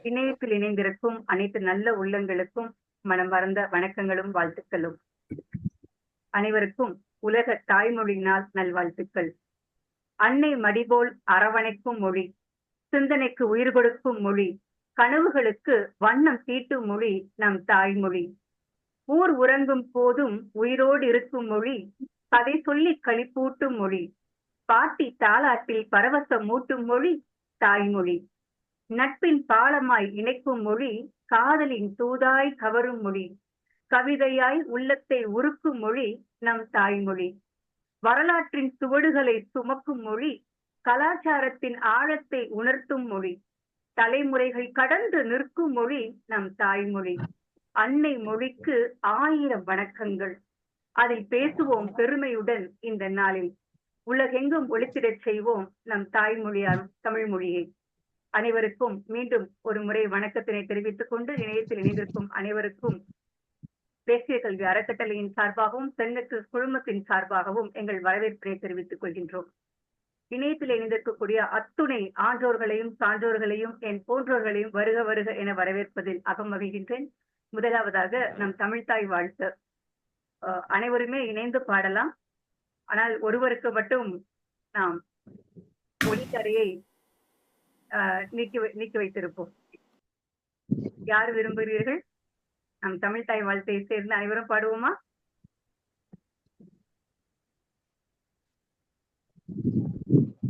இணையத்தில் இணைந்திருக்கும் அனைத்து நல்ல உள்ளங்களுக்கும் மனமார்ந்த வணக்கங்களும் வாழ்த்துக்களும். அனைவருக்கும் உலக தாய்மொழி நாள் நல்வாழ்த்துக்கள். அன்னை மடிபோல் அரவணைக்கும் மொழி, சிந்தனைக்கு உயிர் கொடுக்கும் மொழி, கனவுகளுக்கு வண்ணம் தீட்டும் மொழி நம் தாய்மொழி. ஊர் உறங்கும் போதும் உயிரோடு இருக்கும் மொழி, கதை சொல்லி களிப்பூட்டும் மொழி, பாட்டி தாலாட்டில் பரவசம் மூட்டும் மொழி தாய்மொழி. நட்பின் பாலமாய் இணைக்கும் மொழி, காதலின் தூதாய் கவரும் மொழி, கவிதையாய் உள்ளத்தை உருக்கும் மொழி நம் தாய்மொழி. வரலாற்றின் சுவடுகளை சுமக்கும் மொழி, கலாச்சாரத்தின் ஆழத்தை உணர்த்தும் மொழி, தலைமுறைகள் கடந்து நிற்கும் மொழி நம் தாய்மொழி. அன்னை மொழிக்கு 1000 வணக்கங்கள். அதில் பேசுவோம் பெருமையுடன் இந்த நாளில். உலகெங்கும் ஒலித்திடச் செய்வோம் நம் தாய்மொழியாம் தமிழ் மொழியை. அனைவருக்கும் மீண்டும் ஒரு முறை வணக்கத்தினை தெரிவித்துக் கொண்டு, இணையத்தில் இணைந்திருக்கும் அனைவருக்கும் தேசிய கல்வி அறக்கட்டளையின் சார்பாகவும் தென்னக்கு குழுமத்தின் சார்பாகவும் எங்கள் வரவேற்பினை தெரிவித்துக் கொள்கின்றோம். இணையத்தில் இணைந்திருக்கக்கூடிய அத்துணை ஆன்றோர்களையும் சான்றோர்களையும் என் போன்றோர்களையும் வருக வருக என வரவேற்பதில் அகமகிழ்கின்றேன். முதலாவதாக நம் தமிழ்தாய் வாழ்த்து. அனைவருமே இணைந்து பாடலாம். ஆனால் ஒருவருக்கு மட்டும் நாம் ஒலித்தரையை நீக்கி வைத்திருப்போம். யார் விரும்புகிறீர்கள்? நம் தமிழ்தாய் வாழ்த்தை சேர்ந்து அனைவரும் பாடுவோமா?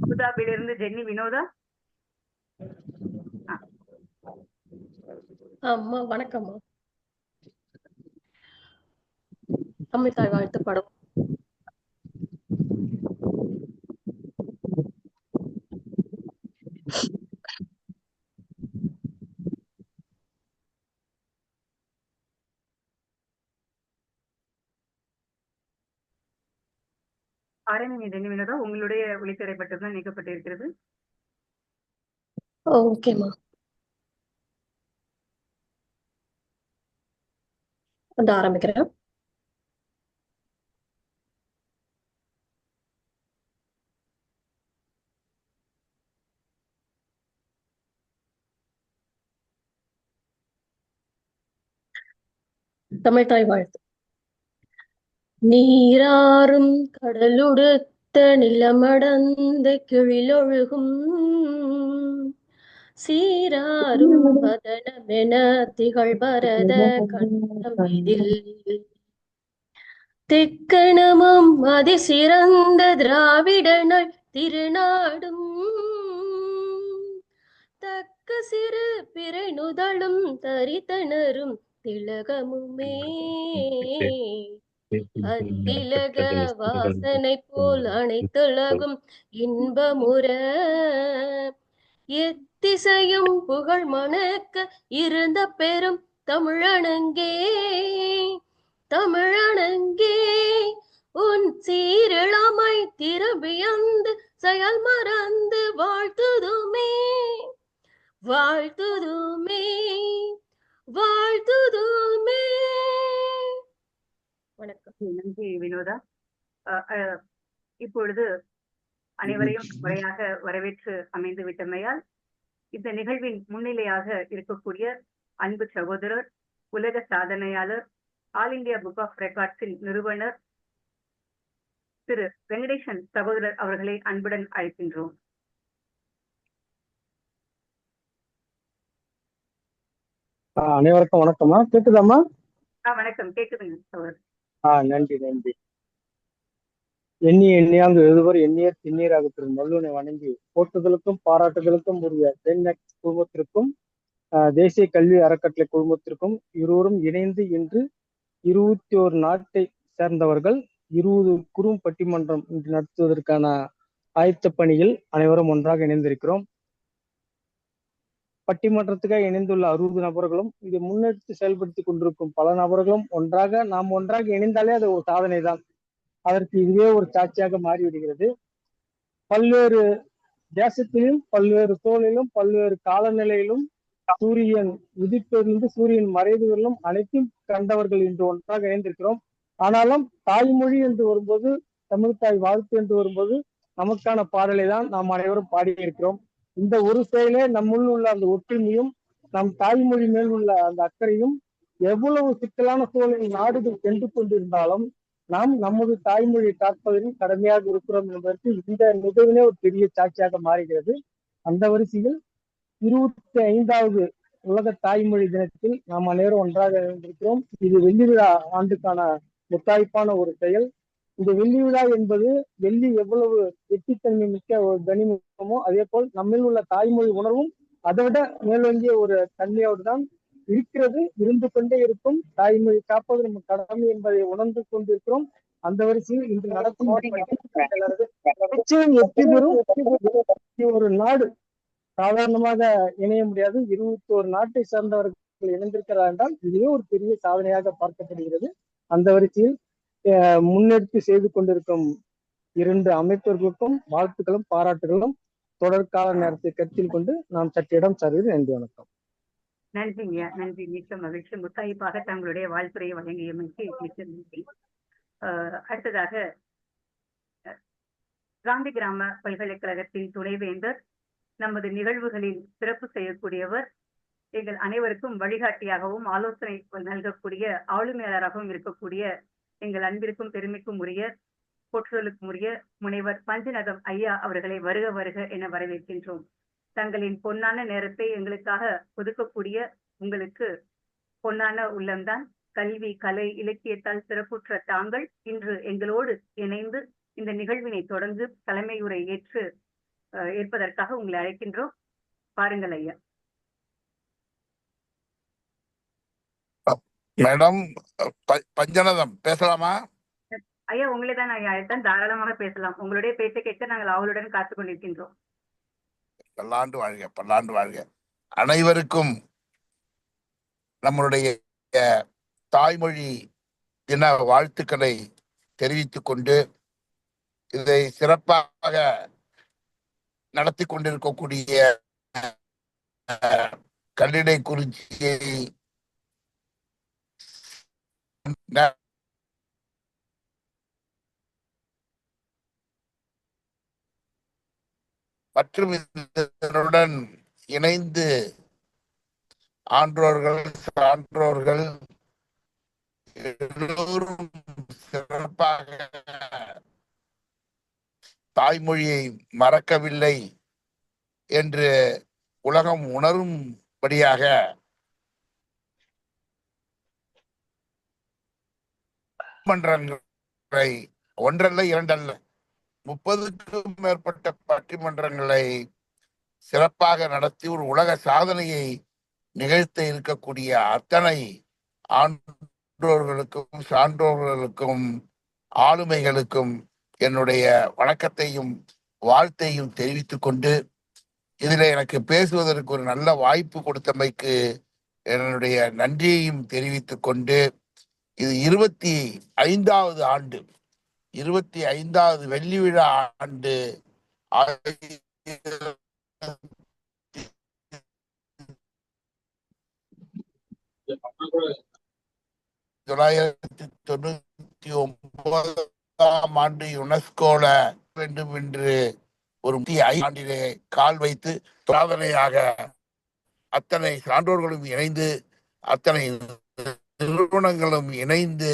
அபுதாபிலிருந்து ஜென்னி வினோதா. அம்மா வணக்கம்மா. தமிழ்தாய் வாழ்த்து பாடுவோம். ஆரம்பி ஜென்னி வினோதா, உங்களுடைய ஒளித்திரை மட்டும்தான் நீக்கப்பட்டிருக்கிறது. ஓகேம்மா, வந்து ஆரம்பிக்கிறேன். தமிழ்தாய் வாழ்த்து. நீராறும் கடலுடுத்த நிலமடந்த கிழிலொழுகும் சீராரும் வதனமென திகழ் பரத கண்டமிதில் தெக்கணமும் அதிசிறந்த திராவிடனாய் திருநாடும் தக்க சிறு பிறை நுதலும் தரித்தனரும் திலகமுமே அத்திலக வாசனை போல் அனைத்துலகும் இன்பமுற எத்திசையும் புகழ் மணக்க இருந்த பெரும் தமிழனங்கே தமிழனங்கே உன் சீரிழமை திரும்பியந்து செயல் மறந்து வாழ்த்துதுமே வாழ்த்துதுமே வாழ்த்துதுமே. வணக்கம். நன்றி வினோதா. இப்பொழுது அனைவரையும் முறையாக வரவேற்று அமைந்து விட்டமையால் இந்த நிகழ்வின் முன்னிலையாக இருக்கக்கூடிய அன்பு சகோதரர், உலக சாதனையாளர், ஆல் இந்தியா புக் ஆஃப் ரெக்கார்ட்ஸின் நிறுவனர் திரு வெங்கடேசன் சகோதரர் அவர்களை அன்புடன் அழைக்கின்றோம். அனைவருக்கும் வணக்கம்மா. கேக்குதாம்மா? வணக்கம், கேக்குதுங்க சகோதரர். நன்றி நன்றி. எண்ணிய எண்ணியாங்கு எழுதுவர் எண்ணிய திண்ணீராக திரு நல்லுனை வணங்கி போற்றுதலுக்கும் பாராட்டுதலுக்கும் உரிய தென்னெக்ஸ் குழுமத்திற்கும் தேசிய கல்வி அறக்கட்டளை குழுமத்திற்கும் இருவரும் இணைந்து இன்று 21 நாட்டை சேர்ந்தவர்கள் 20 குறும் பட்டிமன்றம் இன்று நடத்துவதற்கான ஆயத்த பணியில் அனைவரும் ஒன்றாக இணைந்திருக்கிறோம். பட்டிமன்றத்துக்காக இணைந்துள்ள 60 நபர்களும் இதை முன்னெடுத்து செயல்படுத்தி கொண்டிருக்கும் பல நபர்களும் நாம் ஒன்றாக இணைந்தாலே அது ஒரு சாதனை தான். அதற்கு இதுவே ஒரு சாட்சியாக மாறிவிடுகிறது. பல்வேறு தேசத்திலும் பல்வேறு சூழலிலும் பல்வேறு காலநிலையிலும் சூரியன் உதிப்பிலிருந்து சூரியன் மறைவுகளிலும் அனைத்தும் கண்டவர்கள் இன்று ஒன்றாக இணைந்திருக்கிறோம். ஆனாலும் தாய்மொழி என்று வரும்போது, தமிழ்தாய் வாழ்த்து என்று வரும்போது நமக்கான பாடலை தான் நாம் அனைவரும் பாடியிருக்கிறோம். இந்த ஒரு செயலே நம்முள் உள்ள அந்த ஒற்றுமையும் நம் தாய்மொழி மேல் உள்ள அந்த அக்கறையும் எவ்வளவு சிக்கலான சூழலில் நாடுகள் சென்று கொண்டிருந்தாலும் நாம் நமது தாய்மொழியை காப்பதில் கடமையாக இருக்கிறோம் என்பதற்கு இந்த நிகழ்விலே ஒரு பெரிய சாட்சியாக மாறுகிறது. அந்த வரிசையில் 25வது உலக தாய்மொழி தினத்தில் நாம் அனைவரும் ஒன்றாக இணைந்திருக்கிறோம். இது வெள்ளி விழா ஆண்டுக்கான முத்தாய்ப்பான ஒரு செயல். இந்த வெள்ளி விழா என்பது வெள்ளி எவ்வளவு வெற்றித்தன்மை மிக்க ஒரு கனிமமோ அதே போல் நம்மில் உள்ள தாய்மொழி உணர்வும் அதை விட மேலோங்கிய ஒரு தன்மையோடு தான் இருக்கிறது, இருந்து கொண்டே இருக்கும். தாய்மொழி காப்பது நம்ம கடமை என்பதை உணர்ந்து கொண்டிருக்கிறோம். அந்த வரிசையில் இன்று நடக்கும் நிச்சயம் வெற்றி பெறும் ஒரு நாடு சாதாரணமாக இணைய முடியாது. 21 நாட்டை சார்ந்தவர்கள் இணைந்திருக்கிறார் என்றால் இதுவே ஒரு பெரிய சாதனையாக பார்க்கப்படுகிறது. அந்த வரிசையில் முன்னெடுத்து செய்து கொண்டிருக்கும் 2 அமைப்பர்களுக்கும் வாழ்த்துக்களும் பாராட்டுகளும் தொடர்கால நேரத்தை கருத்தில் கொண்டு நாம் சற்று இடம் சார்வது. நன்றி, வணக்கம். நன்றிங்க, நன்றி. மிக்க மகிழ்ச்சி. முத்தாய்ப்பாக தங்களுடைய வாழ்த்துறையை வழங்கியமைக்கு மிக்க நன்றி. அடுத்ததாக காந்தி கிராம பல்கலைக்கழகத்தின் துணைவேந்தர், நமது நிகழ்வுகளில் சிறப்பு செய்யக்கூடியவர், எங்கள் அனைவருக்கும் வழிகாட்டியாகவும் ஆலோசனை நல்கக்கூடிய ஆளுமையாளராகவும் இருக்கக்கூடிய எங்கள் அன்பிற்கும் பெருமைக்கும் உரிய போற்றுதலுக்கும் உரிய முனைவர் பஞ்சநதம் ஐயா அவர்களை வருக வருக என வரவேற்கின்றோம். தங்களின் பொன்னான நேரத்தை எங்களுக்காக ஒதுக்கக்கூடிய உங்களுக்கு பொன்னான உள்ளம்தான். கல்வி, கலை, இலக்கியத்தால் சிறப்புற்ற தாங்கள் இன்று எங்களோடு இணைந்து இந்த நிகழ்வினை தொடர்ந்து தலைமை உரை ஏற்பதற்காக உங்களை அழைக்கின்றோம். பாருங்கள் ஐயா. மேடம், பஞ்சநதம் பேசலாமா? ஐயா, உங்களை தான் ஐயா அழைத்தேன், தாராளமாக பேசலாம். உங்களுடைய பேச்சை கேட்க நாங்கள் அவளுடன் காத்துக் கொண்டிருக்கின்றோம். பல்லாண்டு வாழ்க, பல்லாண்டு வாழ்க. அனைவருக்கும் நம்மளுடைய தாய்மொழி தின வாழ்த்துக்களை தெரிவித்துக் கொண்டு, இதை சிறப்பாக நடத்தி கொண்டிருக்கக்கூடிய கல்லிடைக்குறிச்சியை மற்றும் இதனுடன் இணைந்து ஆன்றோர்கள், சான்றோர்கள் எல்லோரும் சிறப்பாக தாய்மொழியை மறக்கவில்லை என்று உலகம் உணரும்படியாக மன்றங்களை ஒன்றல்ல இரண்டல்ல 30க்கும் மேற்பட்ட பட்டிமன்றங்களை சிறப்பாக நடத்தி ஒரு உலக சாதனையை நிகழ்த்த இருக்கக்கூடிய அத்தனை ஆன்றோர்களுக்கும், சான்றோர்களுக்கும், ஆளுமைகளுக்கும் என்னுடைய வணக்கத்தையும் வாழ்த்தையும் தெரிவித்துக் கொண்டு, இதில் எனக்கு பேசுவதற்கு ஒரு நல்ல வாய்ப்பு கொடுத்தமைக்கு என்னுடைய நன்றியையும் தெரிவித்துக் கொண்டு, இது 25வது ஆண்டு, 25வது வெள்ளி விழா ஆண்டு. 1999ஆம் ஆண்டு யுனெஸ்கோல வேண்டும் என்று ஒரு ஆண்டிலே கால் வைத்து சாதனையாக அத்தனை சான்றோர்களும் இணைந்து, அத்தனை நிறுவனங்களும் இணைந்து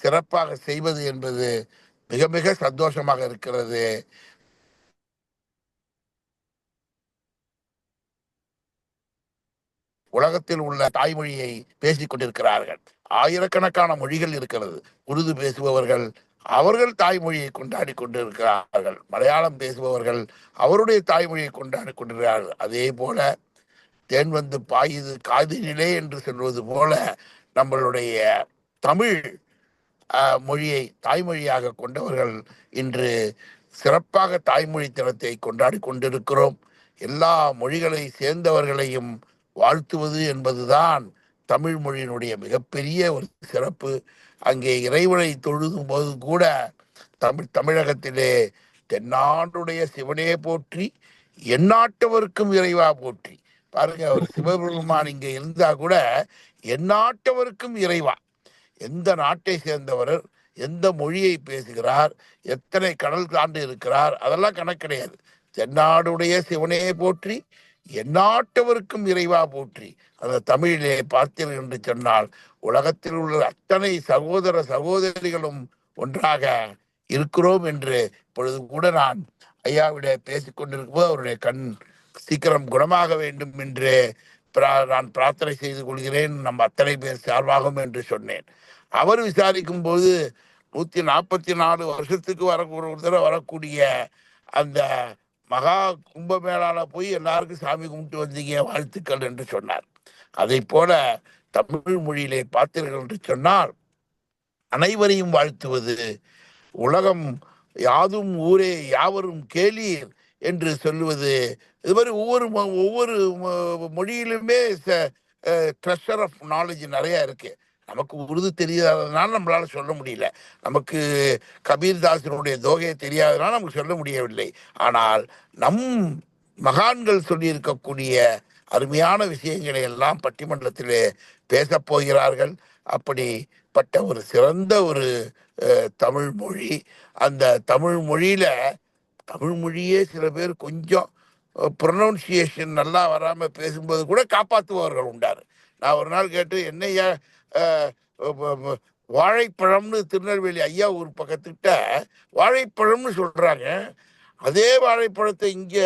சிறப்பாக செய்வது என்பது மிக மிக சந்தோஷமாக இருக்கிறது. உலகத்தில் உள்ள தாய்மொழியை பேசிக் கொண்டிருக்கிறார்கள். ஆயிரக்கணக்கான மொழிகள் இருக்கிறது. உருது பேசுபவர்கள் அவர்கள் தாய்மொழியை கொண்டாடி கொண்டிருக்கிறார்கள். மலையாளம் பேசுபவர்கள் அவருடைய தாய்மொழியை கொண்டாடி கொண்டிருக்கிறார்கள். அதே போல தேன் வந்து பாயுது காதினிலே என்று சொல்வது போல நம்மளுடைய தமிழ் மொழியை தாய்மொழியாக கொண்டவர்கள் இன்று சிறப்பாக தாய்மொழி தினத்தை கொண்டாடி கொண்டிருக்கிறோம். எல்லா மொழிகளை சேர்ந்தவர்களையும் வாழ்த்துவது என்பதுதான் தமிழ் மொழியினுடைய மிகப்பெரிய ஒரு சிறப்பு. அங்கே இறைவனை தொழுதும் போது கூட தமிழகத்திலே தென்னாடுடைய சிவனே போற்றி, எந்நாட்டவருக்கும் இறைவா போற்றி. பாருங்க, அவர் சிவபெருமான் இங்க இருந்தா கூட எந்நாட்டவருக்கும் இறைவா, எந்த நாட்டை சேர்ந்தவர், எந்த மொழியை பேசுகிறார், எத்தனை கடல் தாண்டி இருக்கிறார், அதெல்லாம் கணக்கு கிடையாது. தென்னாடுடைய சிவனே போற்றி, எந்நாட்டவருக்கும் இறைவா போற்றி. அந்த தமிழிலே பார்த்தீர்கள் என்று சொன்னால் உலகத்தில் உள்ள அத்தனை சகோதர சகோதரிகளும் ஒன்றாக இருக்கிறோம் என்று இப்பொழுது கூட நான் ஐயாவிட பேசிக் கொண்டிருக்கும்போது அவருடைய கண் சீக்கிரம் குணமாக வேண்டும் என்று நான் பிரார்த்தனை செய்து கொள்கிறேன், நம்ம அத்தனை பேர் சார்பாகும் என்று சொன்னேன். அவர் விசாரிக்கும் போது 144 வருஷத்துக்கு ஒரு தடவை வரக்கூடிய அந்த மகா கும்பமேளால போய் எல்லாருக்கும் சாமி கும்பிட்டு வந்தீங்க, வாழ்த்துக்கள் என்று சொன்னார். அதை போல தமிழ் மொழியிலே பார்த்தீர்கள் என்று சொன்னால் அனைவரையும் வாழ்த்துவது, உலகம் யாதும் ஊரே யாவரும் கேளீர் என்று சொல்லுவது, இது மாதிரி ஒவ்வொரு மொழியிலுமே ட்ரெஷர் ஆஃப் நாலேஜ் நிறைய இருக்கு. நமக்கு உருது தெரியாததுனால நம்மளால சொல்ல முடியல, நமக்கு கபீர்தாசனுடைய தோகையை தெரியாததுனால நமக்கு சொல்ல முடியவில்லை. ஆனால் நம் மகான்கள் சொல்லி இருக்கக்கூடிய அருமையான விஷயங்களை எல்லாம் பட்டிமன்றத்திலே பேசப் போகிறார்கள். அப்படிப்பட்ட ஒரு சிறந்த ஒரு தமிழ் மொழி. அந்த தமிழ் மொழியில தமிழ் மொழியே சில பேர் கொஞ்சம் ப்ரொனவுன்சியேஷன் நல்லா வராம பேசும்போது கூட காப்பாற்றுபவர்கள் உண்டாரு. நான் ஒரு நாள் கேட்டு, என்னையா வாழைப்பழம்னு திருநெல்வேலி ஐயா ஊர் பக்கத்துக்கிட்ட வாழைப்பழம்னு சொல்றாங்க, அதே வாழைப்பழத்தை இங்க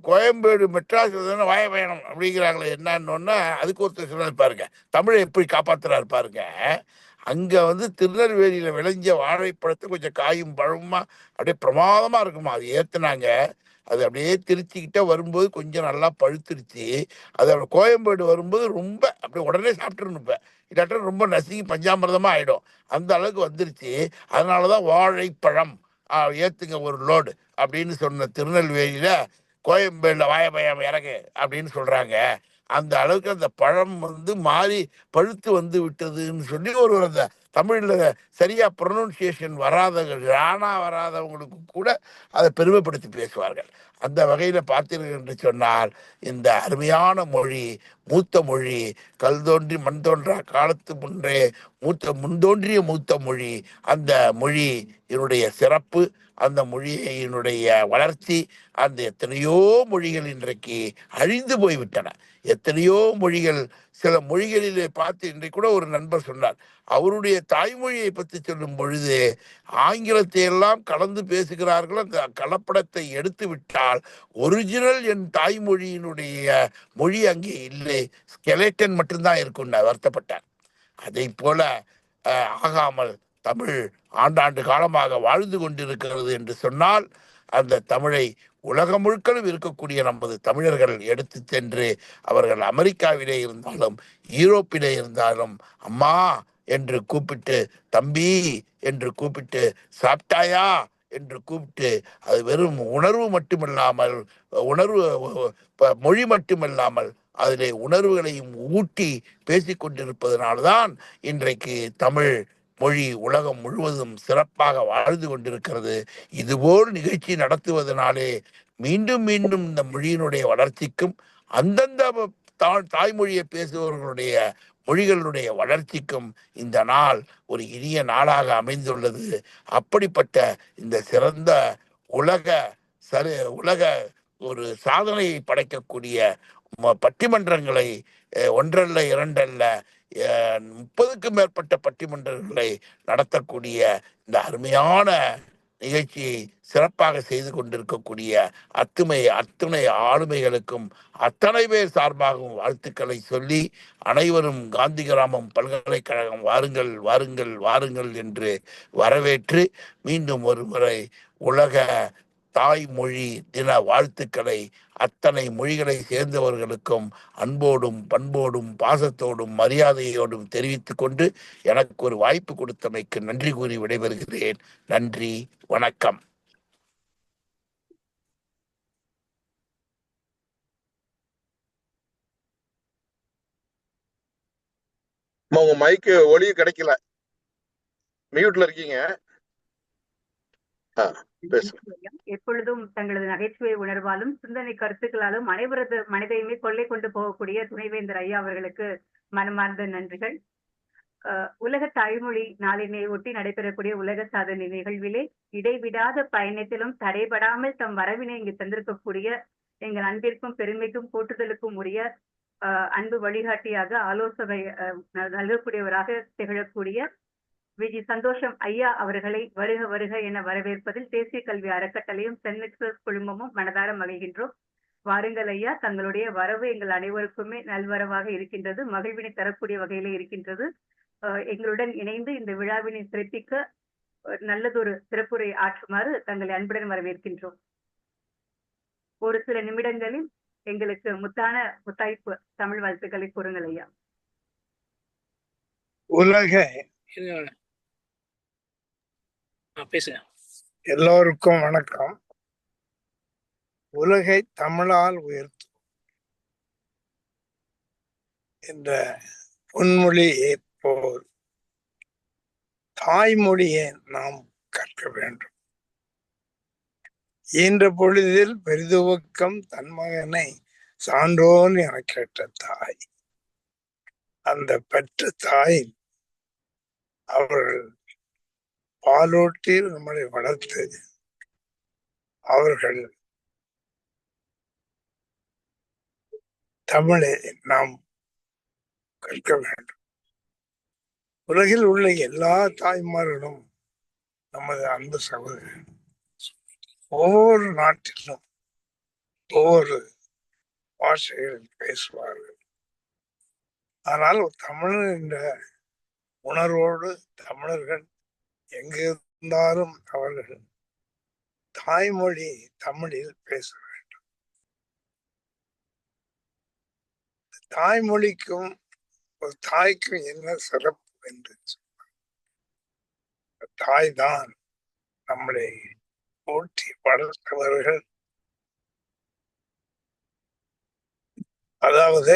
கோயம்பேடு மெட்ராஸ் வாய பயணம் அப்படிங்கிறாங்களே என்னன்னா, அதுக்கு ஒருத்தர் சொன்னார் பாருங்க, தமிழை எப்படி காப்பாத்துறாரு பாருங்க. அங்க திருநெல்வேலியில விளைஞ்ச வாழைப்பழத்தை கொஞ்சம் காயும் பழமா அப்படியே பிரமாதமா இருக்குமா, அது ஏத்துனாங்க. அது அப்படியே திருச்சிக்கிட்ட வரும்போது கொஞ்சம் நல்லா பழுத்துருச்சு. அது அப்படி கோயம்பேடு வரும்போது ரொம்ப அப்படியே உடனே சாப்பிட்டுருன்னு இருப்பேன், இல்லாட்ட ரொம்ப நசுங்கி பஞ்சாமிரதமா ஆயிடும், அந்த அளவுக்கு வந்துருச்சு. அதனாலதான் வாழைப்பழம் ஏத்துங்க ஒரு லோடு அப்படின்னு சொன்ன திருநெல்வேலியில கோயம்பேடுல வாயபயம் இறங்கு அப்படின்னு சொல்றாங்க. அந்த அளவுக்கு அந்த பழம் மாறி பழுத்து விட்டதுன்னு சொல்லி ஒரு அந்த தமிழ்ல சரியா ப்ரொனவுன்சியேஷன் வராதவங்களுக்கு கூட அதை பெருமைப்படுத்தி பேசுவார்கள். அந்த வகையில பார்த்தீர்கள் என்று சொன்னால் இந்த அருமையான மொழி, மூத்த மொழி, கல் தோன்றி மண் தோன்றா காலத்து முன்றே முன்தோன்றிய மூத்த மொழி. அந்த மொழி என்னுடைய சிறப்பு, அந்த மொழியினுடைய வளர்ச்சி. அந்த எத்தனையோ மொழிகள் இன்றைக்கு அழிந்து போய்விட்டன. எத்தனையோ மொழிகள், சில மொழிகளிலே பார்த்து இன்றைக்கு கூட ஒரு நண்பர் சொன்னார், அவருடைய தாய்மொழியை பற்றி சொல்லும் பொழுது ஆங்கிலத்தை எல்லாம் கலந்து பேசுகிறார்கள், அந்த கலப்படத்தை எடுத்து விட்டால் ஒரிஜினல் என் தாய்மொழியினுடைய மொழி அங்கே இல்லை, ஸ்கெலேட்டன் மட்டும்தான் இருக்குன்னு வருத்தப்பட்டார். அதை போல ஆகாமல் தமிழ் ஆண்டாண்டு காலமாக வாழ்ந்து கொண்டிருக்கிறது என்று சொன்னால் அந்த தமிழை உலகம் முழுக்களும் இருக்கக்கூடிய நமது தமிழர்கள் எடுத்து சென்று அவர்கள் அமெரிக்காவிலே இருந்தாலும் யூரோப்பிலே இருந்தாலும் அம்மா என்று கூப்பிட்டு, தம்பி என்று கூப்பிட்டு, சாப்பிட்டாயா என்று கூப்பிட்டு, அது வெறும் உணர்வு மட்டுமில்லாமல் மொழி மட்டுமில்லாமல் அதிலே உணர்வுகளையும் ஊட்டி பேசிக்கொண்டிருப்பதனால்தான் இன்றைக்கு தமிழ் மொழி உலகம் முழுவதும் சிறப்பாக வாழ்ந்து கொண்டிருக்கிறது. இதுபோல் நிகழ்ச்சி நடத்துவதனாலே மீண்டும் மீண்டும் இந்த மொழியினுடைய வளர்ச்சிக்கும் அந்தந்த தாய்மொழியை பேசுபவர்களுடைய மொழிகளுடைய வளர்ச்சிக்கும் இந்த நாள் ஒரு இனிய நாளாக அமைந்துள்ளது. அப்படிப்பட்ட இந்த சிறந்த உலக ஒரு சாதனையை படைக்கக்கூடிய பட்டிமன்றங்களை ஒன்றல்ல இரண்டல்ல 30க்கும் மேற்பட்ட பட்டிமன்றங்களை நடத்தக்கூடிய இந்த அருமையான நிகழ்ச்சியை சிறப்பாக செய்து கொண்டிருக்கக்கூடிய அத்துணை ஆளுமைகளுக்கும் அத்தனை பேர் சார்பாகவும் வாழ்த்துக்களை சொல்லி, அனைவரும் காந்தி கிராமம் பல்கலைக்கழகம் வாருங்கள் வாருங்கள் வாருங்கள் என்று வரவேற்று மீண்டும் ஒரு முறை உலக தாய்மொழி தின வாழ்த்துக்களை அத்தனை மொழிகளை சேர்ந்தவர்களுக்கும் அன்போடும் பண்போடும் பாசத்தோடும் மரியாதையோடும் தெரிவித்துக் கொண்டு எனக்கு ஒரு வாய்ப்பு கொடுத்தமைக்கு நன்றி கூறி விடைபெறுகிறேன். நன்றி, வணக்கம். உங்க மைக்கு ஒளி கிடைக்கல, மியூட்ல இருக்கீங்க. எப்பொழுதும் தங்களது நகைச்சுவை உணர்வாலும் சிந்தனை கருத்துக்களாலும் அனைவரது மனதையுமே கொள்ளை கொண்டு போகக்கூடிய துணைவேந்தர் ஐயா அவர்களுக்கு மனமார்ந்த நன்றிகள். உலக தாய்மொழி நாளினை ஒட்டி நடைபெறக்கூடிய உலக சாதனை நிகழ்விலே இடைவிடாத பயணத்திலும் தடைபடாமல் தம் வரவினை இங்கு தந்திருக்கக்கூடிய எங்கள் அன்பிற்கும் பெருமைக்கும் போற்றுதலுக்கும் உரிய அன்பு வழிகாட்டியாக ஆலோசனை நல்கக்கூடியவராக திகழக்கூடிய விஜி சந்தோஷம் ஐயா அவர்களை வருக வருக என வரவேற்பதில் தேசிய கல்வி அறக்கட்டளையும் சென்எக்ஸ்பிரஸ் குழுமமும் மனதார மகிழ்கின்றோம். வாருங்கள் ஐயா, தங்களுடைய வரவு எங்கள் அனைவருக்குமே நல்வரவாக இருக்கின்றது, மகிழ்வினை தரக்கூடிய வகையிலே இருக்கின்றது. எங்களுடன் இணைந்து இந்த விழாவினை சிறப்பிக்க நல்லதொரு சிறப்புரை ஆற்றுமாறு தங்களை அன்புடன் வரவேற்கின்றோம். ஒரு சில நிமிடங்களில் எங்களுக்கு முத்தாய்ப்பு தமிழ் வாழ்த்துக்களை கூறுங்கள் ஐயா. உலக எல்லோருக்கும் வணக்கம். உலகை தமிழால் உயர்த்தும் என்ற பொன்மொழியை போல் தாய்மொழியை நாம் கற்க வேண்டும். ஈன்ற பொழுதில் பெரிதுவக்கம் தன் மகனை சான்றோன் என கேட்ட தாய். அந்த பெற்ற தாய் அவர்கள் பாலூட்டி நம்மளை வளர்த்து அவர்கள் தமிழை நாம் கற்க வேண்டும். உலகில் உள்ள எல்லா தாய்மார்களும் நமது அன்பு சகோதரர். ஒவ்வொரு நாட்டிலும் ஒவ்வொரு பாஷைகளில் பேசுவார்கள். ஆனால் தமிழர் என்ற உணர்வோடு தமிழர்கள் எங்கு இருந்தாலும் அவர்கள் தாய்மொழி தமிழில் பேச வேண்டும். தாய்மொழிக்கும் ஒரு தாய்க்கும் என்ன சிறப்பு என்று சொன்னார். தாய் தான் நம்மளை ஊட்டி வளர்த்தவர்கள். அதாவது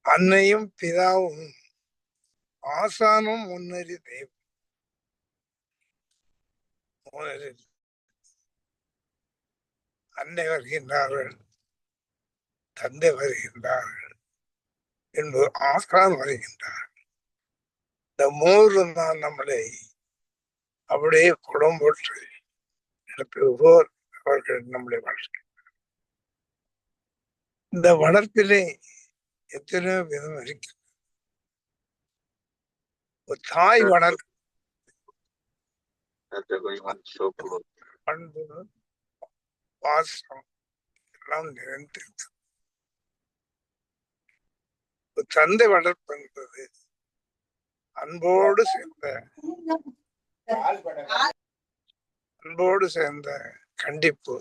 அன்னையும் பிதாவும் ஆசானும் முன்னறி தெய்வம். அன்னை வருகின்றார்கள், தந்தை வருகின்றார்கள் என்பது ஆசான் வருகின்றார்கள். இந்த மூன்றும் தான் நம்மளை அப்படியே குடம் போட்டு நடப்பது போல் அவர்கள் நம்மளை வளர்க்கின்றனர். இந்த வளர்ப்பிலே எத்தனையோ விதம் இருக்கு. ஒரு தாய் வளர்ப்பு அன்பு பாசம் எல்லாம் நிறைந்திருக்கு. ஒரு தந்தை வளர்ப்பு என்பது அன்போடு சேர்ந்த கண்டிப்பு.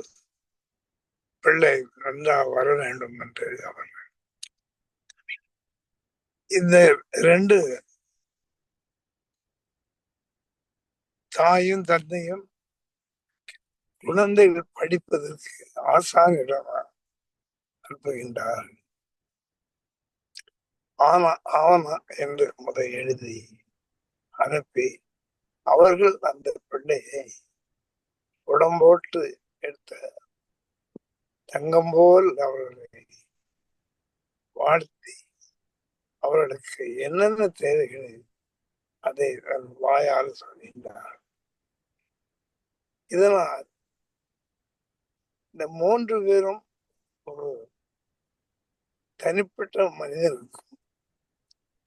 பிள்ளை நன்றா வர வேண்டும் என்று அவர்கள் இந்த ரெண்டு தாயும் தந்தையும் குழந்தைகள் படிப்பதற்கு ஆசானிடம் அனுப்புகின்றார். ஆவணா என்று எழுதி அனுப்பி அவர்கள் அந்த பிள்ளையை உடம்போட்டு எடுத்த தங்கம் போல் அவர்களை வாழ்த்தி அவர்களுக்கு என்னென்ன தேவைகளை அதை வாயால் சொல்கின்றார். இதனால் இந்த மூன்று பேரும் ஒரு தனிப்பட்ட மனிதனுக்கும்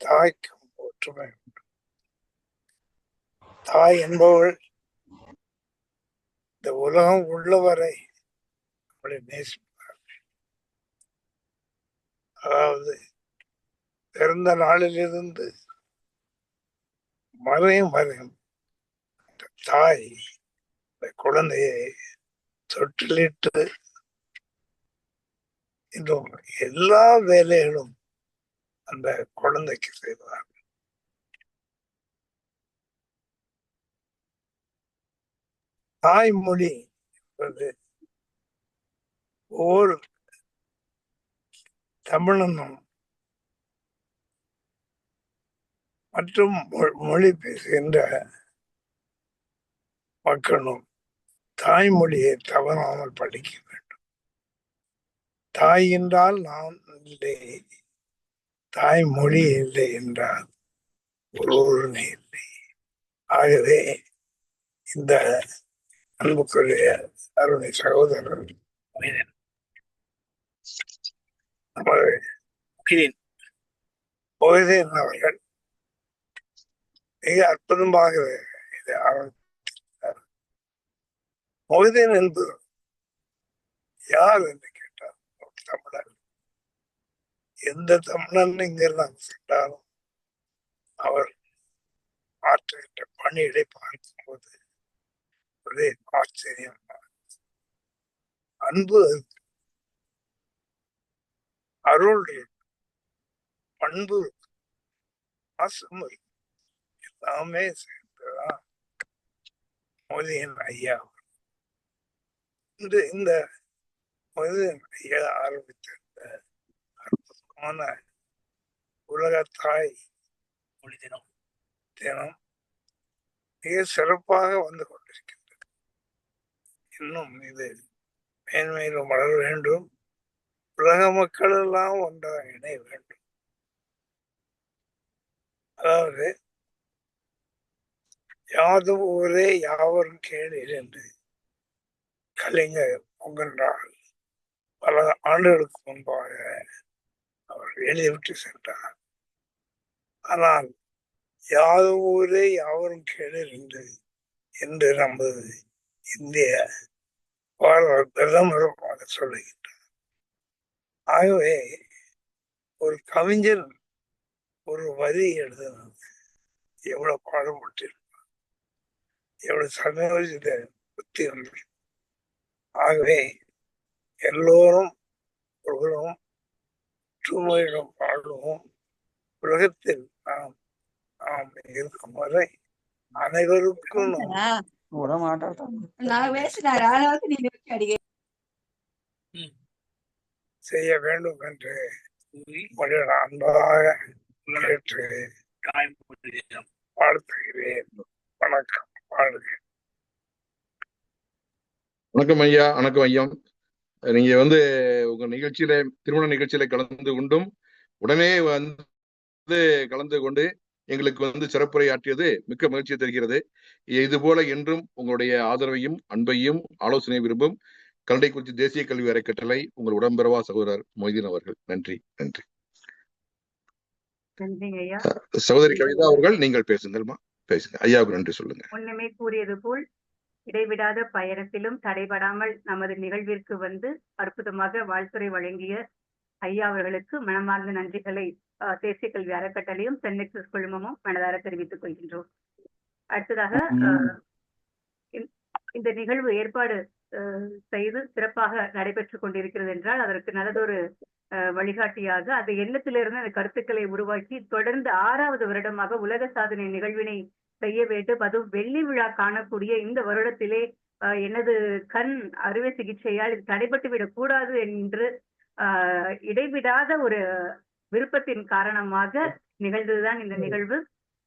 தாய்க்கும் ஒற்றுமை உண்டு. தாய் என்பவள் இந்த உலகம் உள்ளவரை நம்மளை நேசிப்பார்கள். அதாவது பிறந்த நாளிலிருந்து மறையும் தாய் குழந்தையை தொட்டிலிட்டு இன்னும் எல்லா வேலைகளும் அந்த குழந்தைக்கு செய்வார். தாய்மொழி என்பது ஒவ்வொரு தமிழனும் மற்றும் மொழி பேசுகின்ற மக்களும் தாய்மொழியை தவறாமல் படிக்க வேண்டும். தாய் என்றால் நான் இல்லை, தாய்மொழி இல்லை என்றால் ஒருவருமே இல்லை. ஆகவே இந்த அன்புக்குரிய அருணை சகோதரர் நமது மொய்தீன் அவர்கள் மிக அற்புதமாக இதை ஆரம்பித்தார். மொய்தீன் என்பது யார் என்று கேட்டார். தமிழர். எந்த தமிழன் இங்கிருந்தாங்க சென்றாலும் அவர் ஆற்றுகின்ற பணிகளை பார்க்கும்போது ஒரே ஆச்சரியம். அன்பு, அருள், பண்பு, பாசம் எல்லாமே சேர்ந்துதான் மொய்தீன் ஐயா. இந்த மொய்தீன் ஐயா ஆரம்பித்த அற்புதமான உலக தாய் மொழி தினம் மிக சிறப்பாக வந்து கொண்டிருக்கின்றது. இன்னும் இது மேன்மேலும் வளர வேண்டும். உலக மக்கள் எல்லாம் ஒன்றாக இணைய வேண்டும். அதாவது யாதும் ஊரே யாவரும் கேளீர் என்று கலைஞர் பொங்கன்றால் பல ஆண்டுகளுக்கு முன்பாக அவர் எழுதிவிட்டு சென்றார். ஆனால் யாதும் ஊரே யாவரும் கேளீர் என்று நமது இந்திய பிரதமர் சொல்லுகின்றார். ஆகவே ஒரு கவிஞர் ஒரு வரி எழுதுனது எவ்வளவு பாடுபட்டிருப்பார், எவ்வளவு சமயோஜித புத்தி வந்து. ஆகவே எல்லோரும் ஒருவரும் ஒற்றுமையிடம் பாடுவோம். உலகத்தில் நாம் இருக்கும் வரை அனைவருக்கும் செய்ய வேண்டும் என்று அன்பாக கேட்டு வாழ்த்துகிறேன். வணக்கம். வாழ்க. வணக்கம் ஐயா. வணக்கம் ஐயா. நீங்க உங்க நிகழ்ச்சியில, திருமண நிகழ்ச்சியில கலந்து கொண்டும் உடனே கலந்து கொண்டு எங்களுக்கு சிறப்புரை ஆற்றியது மிக்க மகிழ்ச்சியை தருகிறது. இது போல என்றும் உங்களுடைய ஆதரவையும் அன்பையும் ஆலோசனை விரும்பும் கல்லடைக்குறிச்சி தேசிய கல்வி அறக்கட்டளை உங்கள் உடம்பெறவா சகோதரர் மொய்தீன் அவர்கள். நன்றி. நன்றி. சகோதரி கவிதா அவர்கள், நீங்கள் பேசுங்கள்மா. பேசுங்க. ஐயாவுக்கு நன்றி சொல்லுங்க. முன்னமே கூறியது போல் இடைவிடாத பயணத்திலும் தடைபடாமல் நமது நிகழ்விற்கு அற்புதமாக வாழ்த்துறை வழங்கிய ஐயா அவர்களுக்கு மனமார்ந்த நன்றிகளை தேசிய கல்வி அறக்கட்டளையும் சென்னெக்ஸஸ் குழுமமும் மனதார தெரிவித்துக் கொள்கின்றோம். அடுத்ததாக இந்த நிகழ்வு ஏற்பாடு செய்து சிறப்பாக நடைபெற்றுக் கொண்டிருக்கிறது என்றால் அதற்கு நல்லதொரு வழிகாட்டியாக அந்த எண்ணத்திலிருந்து அந்த கருத்துக்களை உருவாக்கி தொடர்ந்து 6வது வருடமாக உலக சாதனை நிகழ்வினை செய்ய வேண்டும். அதுவும் வெள்ளி விழா காணக்கூடிய இந்த வருடத்திலே எனது கண் அறுவை சிகிச்சையால் இது தடைபட்டு விடக் கூடாது என்று இடைவிடாத ஒரு விருப்பத்தின் காரணமாக நிகழ்ந்ததுதான் இந்த நிகழ்வு.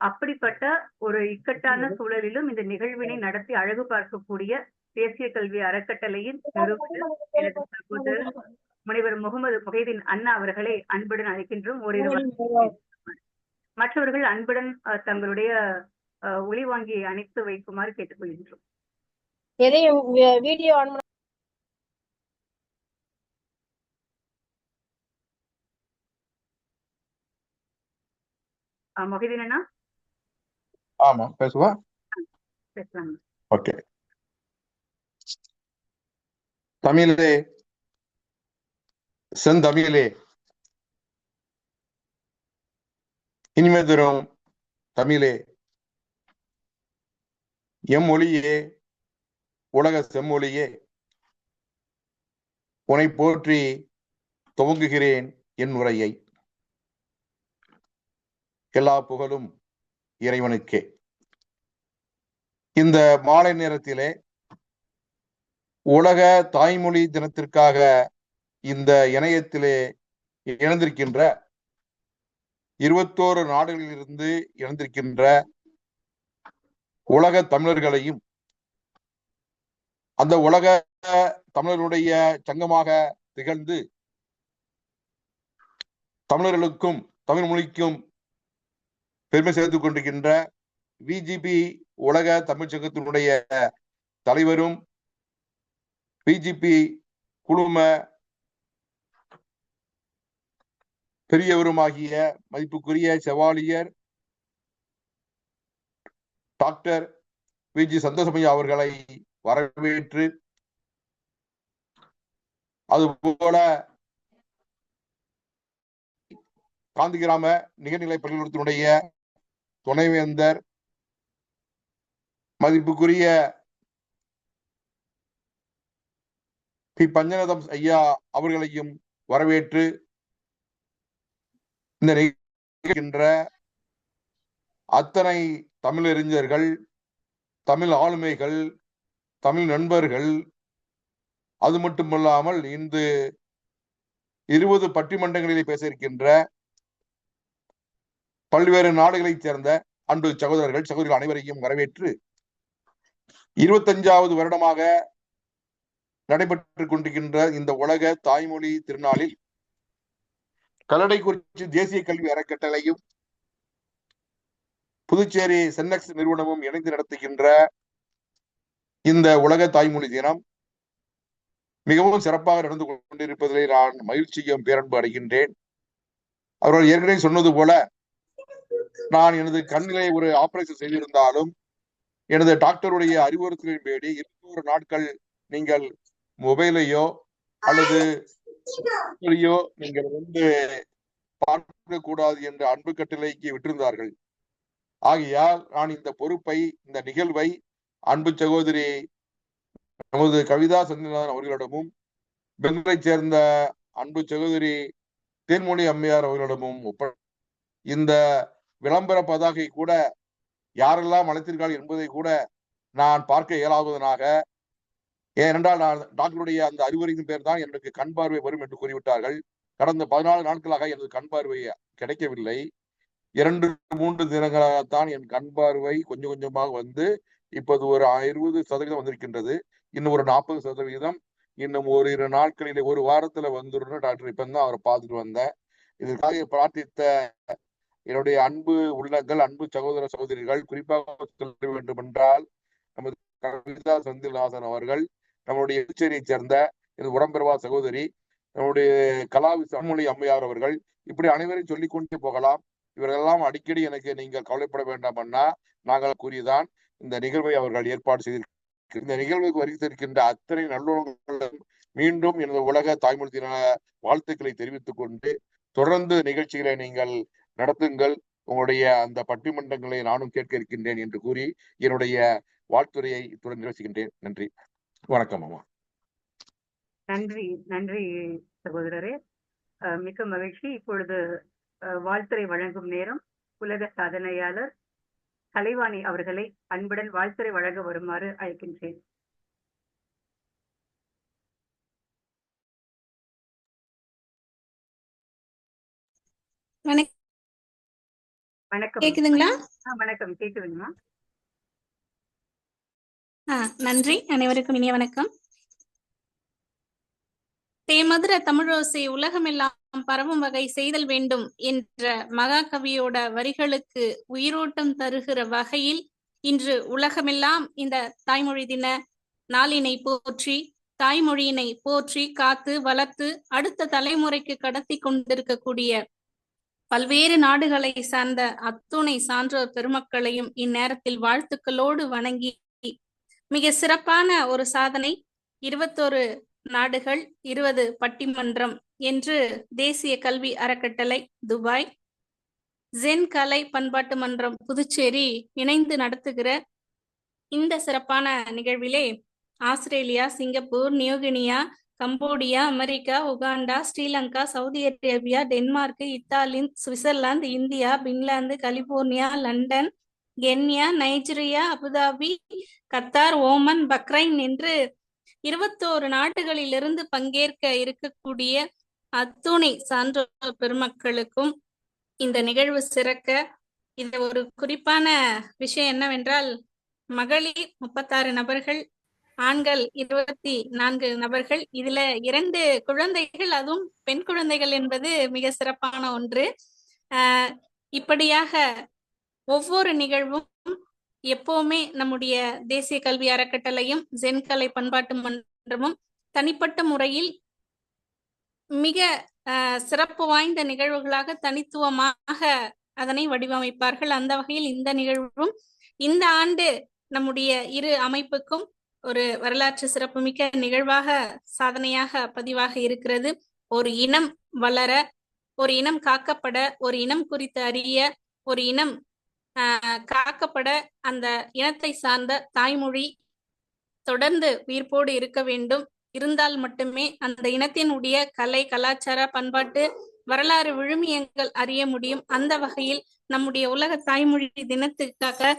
அப்படிப்பட்ட ஒரு இக்கட்டான சூழலிலும் இந்த நிகழ்வினை நடத்தி அழகு பார்க்கக்கூடிய தேசிய கல்வி அறக்கட்டளையின் எனது சகோதரர் முனைவர் முகமது முகைதீன் அண்ணா அவர்களை அன்புடன் அழைக்கின்றோம். மற்றவர்கள் அன்புடன் தங்களுடைய ஒளி வாங்கியை அணைத்து வைக்குமாறு கேட்டுக்கொள்கின்றோம். வீடியோ ஆன் முகைதீன் அண்ணா. ஆமா, பேசுவா. பேசலாம். ஓகே. தமிழே, செந்தமிழே, இனிமை தரும் தமிழே, எம்மொழியே, உலக செம்மொழியே, உன்னை போற்றி துவங்குகிறேன் என் உரையை. எல்லா புகழும் இறைவனுக்கே. இந்த மாலை நேரத்திலே உலக தாய்மொழி தினத்திற்காக இந்த இணையத்திலே இணைந்திருக்கின்ற 21 நாடுகளிலிருந்து இணைந்திருக்கின்ற உலக தமிழர்களையும் அந்த உலக தமிழர்களுடைய சங்கமாக திகழ்ந்து தமிழர்களுக்கும் தமிழ் மொழிக்கும் பெருமை சேர்த்துக் கொண்டிருக்கின்ற விஜிபி உலக தமிழ்ச் சங்கத்தினுடைய தலைவரும் விஜிபி குழும பெரியவருமாகிய மதிப்புக்குரிய செவாலியர் டாக்டர் விஜி சந்தோஷமையா அவர்களை வரவேற்று, அதுபோல காந்தி கிராம நிகர்நிலை பள்ளிக்கூடத்தினுடைய துணைவேந்தர் மதிப்புக்குரிய பி பஞ்சநதம் ஐயா அவர்களையும் வரவேற்று, இந்த நிகழ்கின்ற அத்தனை தமிழறிஞர்கள், தமிழ் ஆளுமைகள், தமிழ் நண்பர்கள், அது மட்டுமல்லாமல் இந்த 20 பட்டிமன்றங்களிலே பேச இருக்கின்ற பல்வேறு நாடுகளைச் சேர்ந்த அன்பு சகோதரர்கள் சகோதரிகள் அனைவரையும் வரவேற்று 25வது வருடமாக நடைபெற்றுக் கொண்டிருக்கின்ற இந்த உலக தாய்மொழி திருநாளில் கல்லடைக்குறிச்சி தேசிய கல்வி அறக்கட்டளையும் புதுச்சேரி சென்னெக்ஸ் நிறுவனமும் இணைந்து நடத்துகின்ற இந்த உலக தாய்மொழி தினம் மிகவும் சிறப்பாக நடந்து கொண்டிருப்பதிலே நான் மகிழ்ச்சியும் பேரன்பு அடைகின்றேன். அவர்கள் ஏற்கனவே சொன்னது போல, நான் எனது கண்ணிலே ஒரு ஆபரேஷன் செய்திருந்தாலும் எனது டாக்டருடைய அறிவுறுத்தலின்படி 200 நாட்கள் நீங்கள் மொபைலையோ அல்லது நீங்கள் பார்க்க கூடாது என்ற அன்பு கட்டளைக்கு விட்டிருந்தார்கள். ஆகையால் நான் இந்த பொறுப்பை, இந்த நிகழ்வை அன்பு சகோதரி நமது கவிதா சந்திரநாதன் அவர்களிடமும், பெங்களூரை சேர்ந்த அன்பு சகோதரி தேன்மொழி அம்மையார் அவர்களிடமும் இந்த விளம்பர பதாகை கூட யாரெல்லாம் அழைத்தீர்கள் என்பதை கூட நான் பார்க்க இயலாததனாக, ஏனென்றால் நான் டாக்டருடைய அந்த அறிவுரையின் பேர் தான் எனக்கு கண் பார்வை வரும் என்று கூறிவிட்டார்கள். கடந்த 14 நாட்களாக எனது கண் பார்வை கிடைக்கவில்லை. 2-3 தினங்களாகத்தான் என் கண் பார்வை கொஞ்சம் கொஞ்சமாக வந்து இப்போது ஒரு 20% வந்திருக்கின்றது. இன்னும் ஒரு 40%, இன்னும் ஓரிரு நாட்களிலே, ஒரு வாரத்துல வந்துடும் டாக்டர். இப்ப தான் அவரை பார்த்துட்டு வந்தேன். இதற்காக பிரார்த்தித்த என்னுடைய அன்பு உள்ளங்கள், அன்பு சகோதர சகோதரிகள், குறிப்பாக சொல்ல வேண்டும் என்றால் நமது கவிதா செந்தில்நாதன் அவர்கள், நம்முடைய புதுச்சேரியை சேர்ந்த எனது உடம்பெறவா சகோதரி, நம்முடைய கலாவிமொழி அம்மையார் அவர்கள், இப்படி அனைவரையும் சொல்லிக்கொண்டே போகலாம். இவர்களெல்லாம் அடிக்கடி எனக்கு நீங்கள் கவலைப்பட வேண்டாம் அண்ணா, நாங்கள் கூறியதான் இந்த நிகழ்வை அவர்கள் ஏற்பாடு செய்திருக்கிறார். இந்த நிகழ்வுக்கு வருகின்ற அத்தனை நல்லுணங்களும் மீண்டும் எனது உலக தாய்மொழி தின வாழ்த்துக்களை தெரிவித்துக் கொண்டு, தொடர்ந்து நிகழ்ச்சிகளை நீங்கள் நடத்துங்கள், உங்களுடைய அந்த பட்டிமன்றங்களை நானும் கேட்க இருக்கின்றேன் என்று கூறி என்னுடைய வாழ்த்துறையை இத்துடன் நிறைவேற்றுகின்றேன். நன்றி, வணக்கம் அம்மா. நன்றி, நன்றி சகோதரரே. மிக்க மகிழ்ச்சி. இப்பொழுது வாழ்த்துரை வழங்கும் நேரம். உலக சாதனையாளர் கலைவாணி அவர்களை அன்புடன் வாழ்த்துரை வழங்க வருமாறு அழைக்கின்றேன். வணக்கம். கேக்குதுங்களா? வணக்கம், கேக்குதுங்களா? நன்றி. அனைவருக்கும் இனிய வணக்கம். தேமதுர தமிழோசை உலகமெல்லாம் பரவும் வகை செய்தல் வேண்டும் என்ற மகாகவியோட வரிகளுக்கு உயிரோட்டம் தருகிற வகையில் இன்று உலகமெல்லாம் இந்த தாய்மொழி தின நாளினை போற்றி, தாய்மொழியினை போற்றி காத்து வளர்த்து அடுத்த தலைமுறைக்கு கடத்தி கொண்டிருக்கக்கூடிய பல்வேறு நாடுகளை சார்ந்த அத்துணை சான்றோர் பெருமக்களையும் இந்நேரத்தில் வாழ்த்துக்களோடு வணங்கி, மிக சிறப்பான ஒரு சாதனை, 21 நாடுகள் 20 பட்டிமன்றம் என்று தேசிய கல்வி அறக்கட்டளை துபாய், ஜென் கலை பண்பாட்டு மன்றம் புதுச்சேரி இணைந்து நடத்துகிற இந்த சிறப்பான நிகழ்விலே Australia, Singapore, New Guinea, Cambodia, America, Uganda, Sri Lanka, Saudi Arabia, Denmark, Italy, Switzerland, India, Finland, California, London, Kenya, Nigeria, Abu Dhabi, Qatar, Oman, Bahrain என்று 21 நாடுகளிலிருந்து பங்கேற்க இருக்கக்கூடிய அத்துணை சான்றோர் பெருமக்களுக்கும் இந்த நிகழ்வு சிறக்க, இந்த ஒரு குறிப்பான விஷயம் என்னவென்றால், மகளிர் 36 நபர்கள், ஆண்கள் 24 நபர்கள், இதுல 2 குழந்தைகள், அதுவும் பெண் குழந்தைகள் என்பது மிக சிறப்பான ஒன்று. இப்படியாக ஒவ்வொரு நிகழ்வும் எப்பவுமே நம்முடைய தேசிய கல்வி அறக்கட்டளையும் ஜென்கலை பண்பாட்டு மன்றமும் தனிப்பட்ட முறையில் மிக சிறப்பு வாய்ந்த நிகழ்வுகளாக தனித்துவமாக அதனை வடிவமைப்பார்கள். அந்த வகையில் இந்த நிகழ்வும் இந்த ஆண்டு நம்முடைய இரு அமைப்புக்கும் ஒரு வரலாற்று சிறப்புமிக்க நிகழ்வாக சாதனையாக பதிவாக இருக்கிறது. ஒரு இனம் வளர, ஒரு இனம் காக்கப்பட, ஒரு இனம் குறித்து அறிய, ஒரு இனம் காக்கப்பட அந்த இனத்தை சார்ந்த தாய்மொழி தொடர்ந்து உயிர்ப்போடு இருக்க வேண்டும். இருந்தால் மட்டுமே அந்த இனத்தினுடைய கலை, கலாச்சார, பண்பாட்டு, வரலாறு விழுமியங்கள் அறிய முடியும். அந்த வகையில் நம்முடைய உலக தாய்மொழி தினத்துக்காக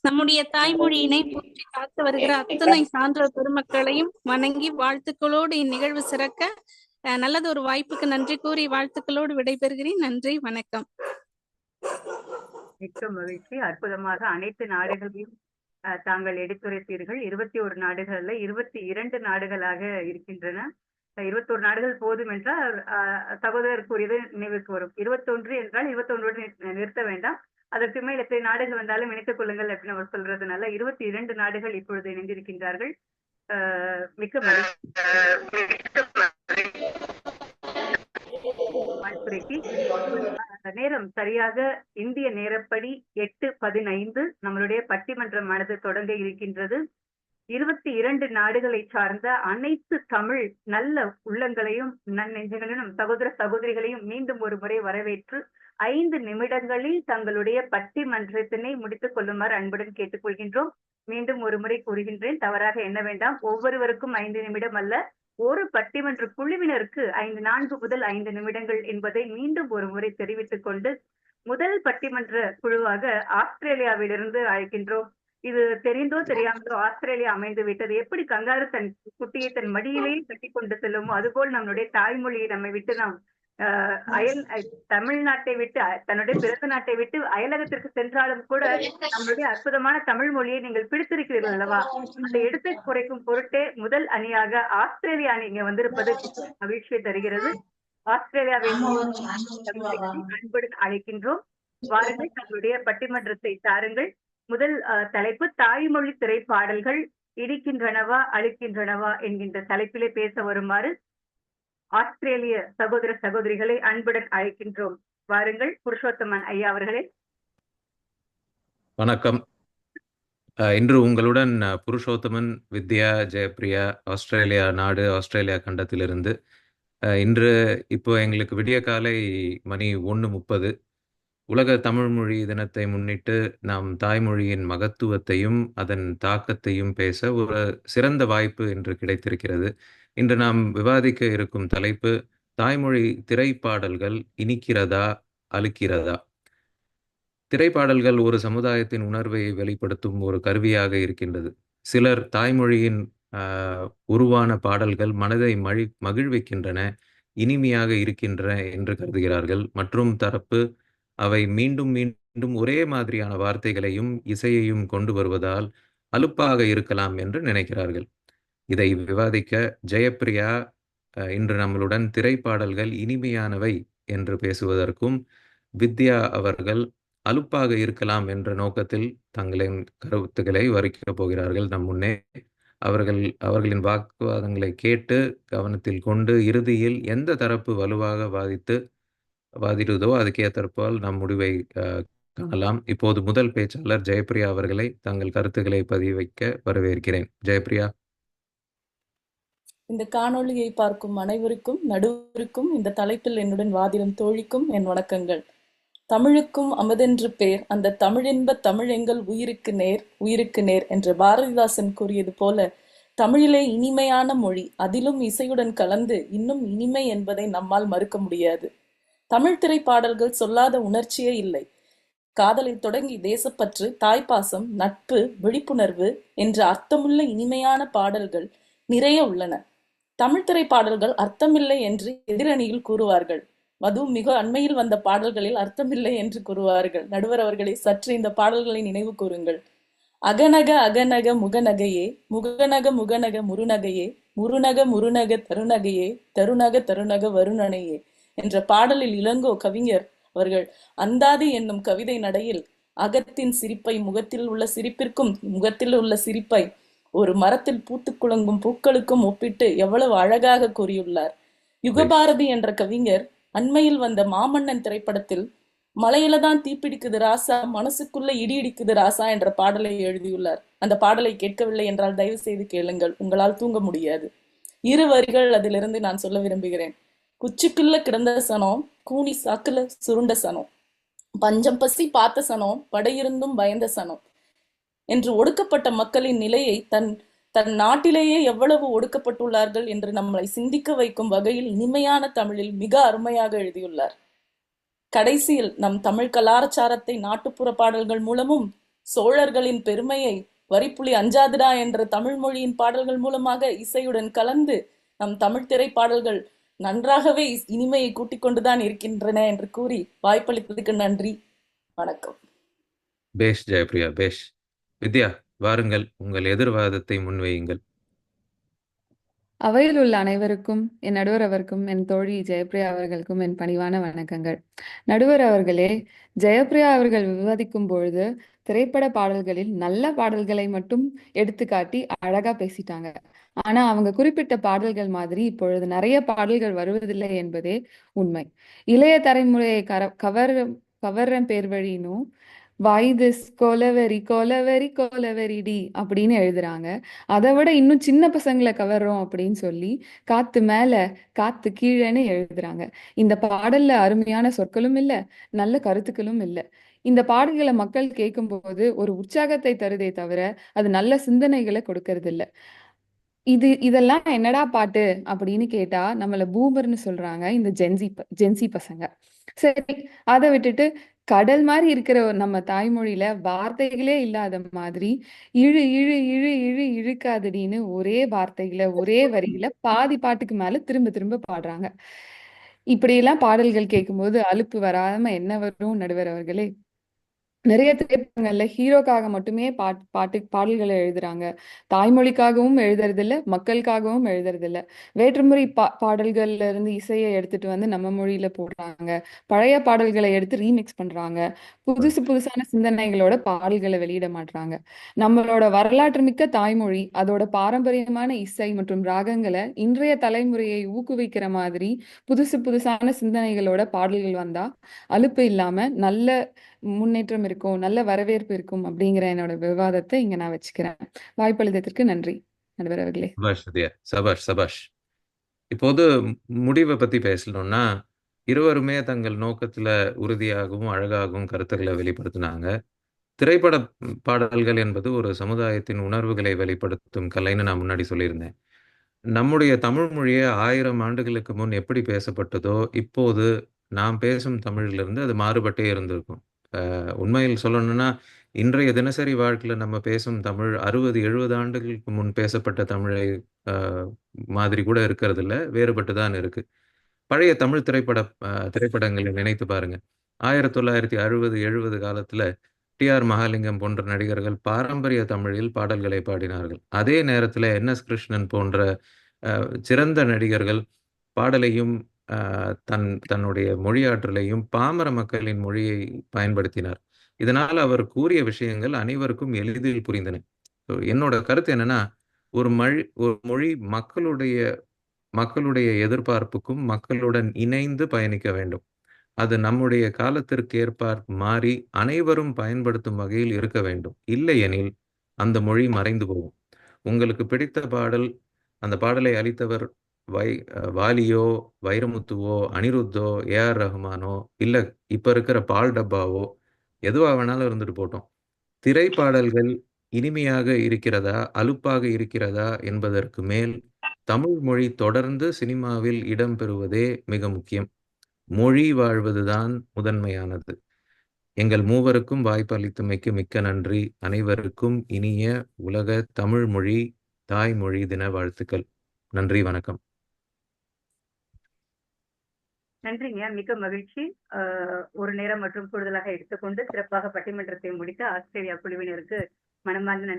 நம்முடைய தாய்மொழியினை போற்றி காத்து வருகிற அத்தனை சான்றோர் பெருமக்களையும் வணங்கி வாழ்த்துக்களோடு இந்நிகழ்வு சிறக்க நல்லது ஒரு வாய்ப்புக்கு நன்றி கூறி வாழ்த்துக்களோடு விடைபெறுகிறேன். நன்றி, வணக்கம். மிக்க மகிழ்ச்சி. அற்புதமாக அனைத்து நாடுகளையும் தாங்கள் எடுத்துரைத்தீர்கள். 21 நாடுகள்ல 22 நாடுகளாக இருக்கின்றன. 21 நாடுகள் போதும் என்றால் சகோதரர் கூறியது நினைவுக்கு வரும். 21 என்றால் 21 நிறுத்த வேண்டாம், அதற்கு மேல் எத்தனை நாடுகள் வந்தாலும் இணைத்துக் கொள்ளுங்கள் அப்படின்னு அவர் சொல்றதுனால 22 நாடுகள் இப்பொழுது இணைந்திருக்கின்றார்கள். மிக்க மகிழ்ச்சி. நேரம் சரியாக இந்திய நேரப்படி 8:15 நம்மளுடைய பட்டிமன்றமானது தொடங்க இருக்கின்றது. 22 நாடுகளை சார்ந்த அனைத்து தமிழ் நல்ல உள்ளங்களையும் நன்னெஞ்சங்களையும் சகோதர சகோதரிகளையும் மீண்டும் ஒரு முறை வரவேற்று 5 நிமிடங்களில் தங்களுடைய பட்டிமன்றத்தினை முடித்துக் கொள்ளுமாறு அன்புடன் கேட்டுக்கொள்கின்றோம். மீண்டும் ஒரு முறை கூறுகின்றேன், தவறாக எண்ண வேண்டாம். ஒவ்வொருவருக்கும் 5 நிமிடம் அல்ல, ஒரு பட்டிமன்ற குழுவினருக்கு 4 முதல் 5 நிமிடங்கள் என்பதை மீண்டும் ஒரு முறை தெரிவித்துக் கொண்டு முதல் பட்டிமன்ற குழுவாக ஆஸ்திரேலியாவிலிருந்து அழைக்கின்றோம். இது தெரிந்தோ தெரியாமலோ ஆஸ்திரேலியா அமைந்து விட்டது. எப்படி கங்காரு தன் குட்டியை தன் மடியிலேயே கட்டி கொண்டு செல்லுமோ அதுபோல் நம்மளுடைய தாய்மொழியை நம்மை விட்டு நாம் தமிழ்நாட்டை விட்டு தன்னுடைய பிறந்த நாட்டை விட்டு அயலகத்திற்கு சென்றாலும் கூட நம்மளுடைய அற்புதமான தமிழ் மொழியை நீங்கள் பிடித்திருக்கிறீர்கள் அல்லவா? அந்த எடுத்தை குறைக்கும் பொருட்டே முதல் அணியாக ஆஸ்திரேலியா அணி இங்க வந்திருப்பது மகிழ்ச்சியை தருகிறது. ஆஸ்திரேலியாவின் அன்புடன் அழைக்கின்றோம். வாருங்கள், தங்களுடைய பட்டிமன்றத்தை தாருங்கள். முதல் தலைப்பு தாய்மொழி திரைப்பாடல்கள் இடிக்கின்றனவா அழிக்கின்றனவா என்கின்ற தலைப்பிலே பேச வருமாறு ஆஸ்திரேலிய சகோதர சகோதரிகளை அன்புடன் அழைக்கின்றோம். வாருங்கள், புருஷோத்தமன் ஐயா அவர்களே. வணக்கம். இன்று உங்களுடன் புருஷோத்தமன், வித்யா, ஜெயப்பிரியா, ஆஸ்திரேலியா நாடு, ஆஸ்திரேலியா கண்டத்திலிருந்து. இன்று இப்போ எங்களுக்கு விடிய காலை மணி 1:30. உலக தமிழ்மொழி தினத்தை முன்னிட்டு நாம் தாய்மொழியின் மகத்துவத்தையும் அதன் தாக்கத்தையும் பேச ஒரு சிறந்த வாய்ப்பு இன்று கிடைத்திருக்கிறது. இன்று நாம் விவாதிக்க இருக்கும் தலைப்பு தாய்மொழி திரைப்பாடல்கள் இனிக்கிறதா அழிக்கிறதா? திரைப்பாடல்கள் ஒரு சமுதாயத்தின் உணர்வை வெளிப்படுத்தும் ஒரு கருவியாக இருக்கின்றது. சிலர் தாய்மொழியின் உருவான பாடல்கள் மனதை மகிழ்விக்கின்றன, இனிமையாக இருக்கின்றன என்று கருதுகிறார்கள். மற்றும் தரப்பு அவை மீண்டும் மீண்டும் ஒரே மாதிரியான வார்த்தைகளையும் இசையையும் கொண்டு வருவதால் அலுப்பாக இருக்கலாம் என்று நினைக்கிறார்கள். இதை விவாதிக்க ஜெயப்பிரியா இன்று நம்மளுடன் திரைப்பாடல்கள் இனிமையானவை என்று பேசுவதற்கும், வித்யா அவர்கள் அலுப்பாக இருக்கலாம் என்ற நோக்கத்தில் தங்களின் கருத்துக்களை வரிக்கப் போகிறார்கள் நம் முன்னே. அவர்களின் வாக்குவாதங்களை கேட்டு கவனத்தில் கொண்டு இறுதியில் எந்த தரப்பு வலுவாக வாதிடுதோ அதுக்கேற்றால் நம் முடிவை காணலாம். இப்போது முதல் பேச்சாளர் ஜெயப்பிரியா அவர்களை தங்கள் கருத்துக்களை பதிவைக்க வரவேற்கிறேன். ஜெயப்பிரியா. இந்த காணொளியை பார்க்கும் அனைவருக்கும் நடுவருக்கும் இந்த தலைப்பில் என்னுடன் வாதிடும் தோழிக்கும் என் வணக்கங்கள். தமிழுக்கும் அமுதென்று பேர், அந்த தமிழின்ப தமிழ் எங்கள் உயிருக்கு நேர் உயிருக்கு நேர் என்று பாரதிதாசன் கூறியது போல தமிழிலே இனிமையான மொழி, அதிலும் இசையுடன் கலந்து இன்னும் இனிமை என்பதை நம்மால் மறுக்க முடியாது. தமிழ் திரைப்பாடல்கள் சொல்லாத உணர்ச்சியே இல்லை. காதலை தொடங்கி தேசப்பற்று, தாய்ப்பாசம், நட்பு, விழிப்புணர்வு என்ற அர்த்தமுள்ள இனிமையான பாடல்கள் நிறைய உள்ளன. தமிழ் திரைப்பாடல்கள் அர்த்தமில்லை என்று எதிரணியில் கூறுவார்கள். அதுவும் மிக அண்மையில் வந்த பாடல்களில் அர்த்தமில்லை என்று கூறுவார்கள். நடுவர் அவர்களை சற்று இந்த பாடல்களை நினைவு கூறுங்கள். அகநக அகநக முகநகையே, முகநக முகநக முருநகையே, முருநக முருநக தருநகையே, தருநக தருநக வருணனையே என்ற பாடலில் இளங்கோ கவிஞர் அவர்கள் அந்தாதி என்னும் கவிதை நடையில் அகத்தின் சிரிப்பை முகத்தில் உள்ள சிரிப்பிற்கும் முகத்தில் உள்ள சிரிப்பை ஒரு மரத்தில் பூத்து குலுங்கும் பூக்களுக்கும் ஒப்பிட்டு எவ்வளவு அழகாக கூறியுள்ளார். யுகபாரதி என்ற கவிஞர் அண்மையில் வந்த மாமன்னன் திரைப்படத்தில் மலையில தான் தீப்பிடிக்குது ராசா, மனசுக்குள்ள இடி இடிக்குது ராசா என்ற பாடலை எழுதியுள்ளார். அந்த பாடலை கேட்கவில்லை என்றால் தயவு செய்து கேளுங்கள், உங்களால் தூங்க முடியாது. 2 வரிகள் அதிலிருந்து நான் சொல்ல விரும்புகிறேன். குச்சிக்குள்ள கிடந்த சனம், கூனி சாக்குல சுருண்ட சனம், பஞ்சம் பசி பார்த்த சனம், படையிருந்தும் பயந்த சனம் என்று ஒடுக்கப்பட்ட மக்களின் நிலையை தன் நாட்டிலேயே எவ்வளவு ஒடுக்கப்பட்டுள்ளார்கள் என்று நம்மளை சிந்திக்க வைக்கும் வகையில் இனிமையான தமிழில் மிக அருமையாக எழுதியுள்ளார். கடைசியில் நம் தமிழ் கலாச்சாரத்தை நாட்டுப்புற பாடல்கள் மூலமும் சோழர்களின் பெருமையை வரிப்புலி அஞ்சாதுடா என்ற தமிழ் மொழியின் பாடல்கள் மூலமாக இசையுடன் கலந்து நம் தமிழ் திரைப்பாடல்கள் நன்றாகவே இனிமையை கூட்டிக் கொண்டுதான் இருக்கின்றன என்று கூறி வாய்ப்பளித்ததுக்கு நன்றி. வணக்கம். பேஷ் ஜெயப்பிரியா, பேஷ். வித்யா, வாருங்கள், உங்கள் எதிர்வாதத்தை முன்வையுங்கள். அவையில் உள்ள அனைவருக்கும், என் நடுவர் அவருக்கும், என் தோழி ஜெயப்பிரியா அவர்களுக்கும் என் பணிவான வணக்கங்கள். நடுவர் அவர்களே, ஜெயப்பிரியா அவர்கள் விவாதிக்கும் பொழுது திரைப்பட பாடல்களில் நல்ல பாடல்களை மட்டும் எடுத்துக்காட்டி அழகா பேசிட்டாங்க. ஆனா அவங்க குறிப்பிட்ட பாடல்கள் மாதிரி இப்பொழுது நிறைய பாடல்கள் வருவதில்லை என்பதே உண்மை. இளைய தலைமுறையை கவர்ற பேர் வழினும் வாய்திஸ் கோலவெரி கோலவெரி கோலவெரிடி அப்படின்னு எழுதுறாங்க. அதை விட இன்னும் சின்ன பசங்களை கவர்றோம் அப்படின்னு சொல்லி காத்து மேல காத்து கீழேன்னு எழுதுறாங்க. இந்த பாடல்ல அருமையான சொற்களும் இல்லை, நல்ல கருத்துக்களும் இல்லை. இந்த பாடல்களை மக்கள் கேட்கும்போது ஒரு உற்சாகத்தை தருதே தவிர அது நல்ல சிந்தனைகளை கொடுக்கறது இல்லை. இதெல்லாம் என்னடா பாட்டு அப்படின்னு கேட்டா நம்மள பூமர்னு சொல்றாங்க இந்த ஜென்சி பசங்க. சரி, அதை விட்டுட்டு கடல் மாதிரி இருக்கிற நம்ம தாய்மொழியில வார்த்தைகளே இல்லாத மாதிரி இழு இழு இழு இழு இழுக்காதடின்னு ஒரே வார்த்தைகளை ஒரே வரியில பாதி பாட்டுக்கு மேல திரும்ப திரும்ப பாடுறாங்க. இப்படியெல்லாம் பாடல்கள் கேட்கும்போது அலுப்பு வராம என்ன வரும் நடுவர் அவர்களே? நிறைய திரைப்படங்கள்ல ஹீரோக்காக மட்டுமே பாடல்களை எழுதுறாங்க. தாய்மொழிக்காகவும் எழுதுறதில்ல, மக்களுக்காகவும் எழுதுறதில்ல. வேற்றுமொழி பாடல்கள்ல இருந்து இசையை எடுத்துட்டு வந்து நம்ம மொழியில போடுறாங்க. பழைய பாடல்களை எடுத்து ரீமிக்ஸ் பண்றாங்க. புதுசான சிந்தனைகளோட பாடல்களை வெளியிட மாட்டாங்க. நம்மளோட வரலாற்று மிக்க தாய்மொழி, அதோட பாரம்பரியமான இசை மற்றும் ராகங்களை இன்றைய தலைமுறையை ஊக்குவிக்கிற மாதிரி புதுசான சிந்தனைகளோட பாடல்கள் வந்தா அலுப்பு இல்லாம நல்ல முன்னேற்றம் இருக்கும், நல்ல வரவேற்பு இருக்கும் அப்படிங்கிற என்னோட விவாதத்தை இங்க நான் வச்சுக்கிறேன். வாய்ப்பளித்ததற்கு நன்றி நடுவர் அவர்களே. சபாஷ் வித்யா, சபாஷ் சபாஷ். இப்போது முடிவை பத்தி பேசணும்னா, இருவருமே தங்கள் நோக்கத்துல உறுதியாகவும் அழகாகவும் கருத்துக்களை வெளிப்படுத்தினாங்க. திரைப்பட பாடல்கள் என்பது ஒரு சமுதாயத்தின் உணர்வுகளை வெளிப்படுத்தும் கலைன்னு நான் முன்னாடி சொல்லியிருந்தேன். நம்முடைய தமிழ் மொழியை 1000 ஆண்டுகளுக்கு முன் எப்படி பேசப்பட்டதோ இப்போது நாம் பேசும் தமிழிலிருந்து அது மாறுபட்டே இருந்திருக்கும். உண்மையில் சொல்லணும்னா இன்றைய தினசரி வாழ்க்கையில நம்ம பேசும் தமிழ் 60-70 ஆண்டுகளுக்கு முன் பேசப்பட்ட தமிழை மாதிரி கூட இருக்கிறது இல்லை, வேறுபட்டு தான் இருக்கு. பழைய தமிழ் திரைப்படங்களை நினைத்து பாருங்க. 1960-70 காலத்துல டி.ஆர். மகாலிங்கம் போன்ற நடிகர்கள் பாரம்பரிய தமிழில் பாடல்களை பாடினார்கள். அதே நேரத்துல என்.எஸ். கிருஷ்ணன் போன்ற சிறந்த நடிகர்கள் பாடலையும் தன்னுடைய மொழியாற்றலையும் பாமர மக்களின் மொழியை பயன்படுத்தினார். இதனால் அவர் கூறிய விஷயங்கள் அனைவருக்கும் எளிதில் புரிந்தன. என்னோட கருத்து என்னன்னா, ஒரு மொழி மக்களுடைய எதிர்பார்ப்புக்கும் மக்களுடன் இணைந்து பயணிக்க வேண்டும். அது நம்முடைய காலத்திற்கு ஏற்பார் மாறி அனைவரும் பயன்படுத்தும் வகையில் இருக்க வேண்டும். இல்லையெனில் அந்த மொழி மறைந்து போகும். உங்களுக்கு பிடித்த பாடல், அந்த பாடலை அளித்தவர் வாலியோ, வைரமுத்துவோ, அனிருத்தோ, ஏ.ஆர். ரஹ்மானோ, இல்ல இப்ப இருக்கிற பால் டப்பாவோ, எதுவா வேணாலும் இருந்துட்டு போட்டோம். திரைப்பாடல்கள் இனிமையாக இருக்கிறதா, அலுப்பாக இருக்கிறதா என்பதற்கு மேல் தமிழ் மொழி தொடர்ந்து சினிமாவில் இடம் பெறுவதே மிக முக்கியம். மொழி வாழ்வதுதான் முதன்மையானது. எங்கள் மூவருக்கும் வாய்ப்பு அளித்தமைக்கு மிக்க நன்றி. அனைவருக்கும் இனிய உலக தமிழ் மொழி தாய்மொழி தின வாழ்த்துக்கள். நன்றி, வணக்கம். நன்றிங்க, மிக்க மகிழ்ச்சி. ஒரு நேரம் மற்றும் கூடுதலாக எடுத்துக்கொண்டு சிறப்பாக பட்டிமன்றத்தை முடித்த ஆஸ்திரேலியா குழுவினருக்கு மனமார்ந்த நன்றி.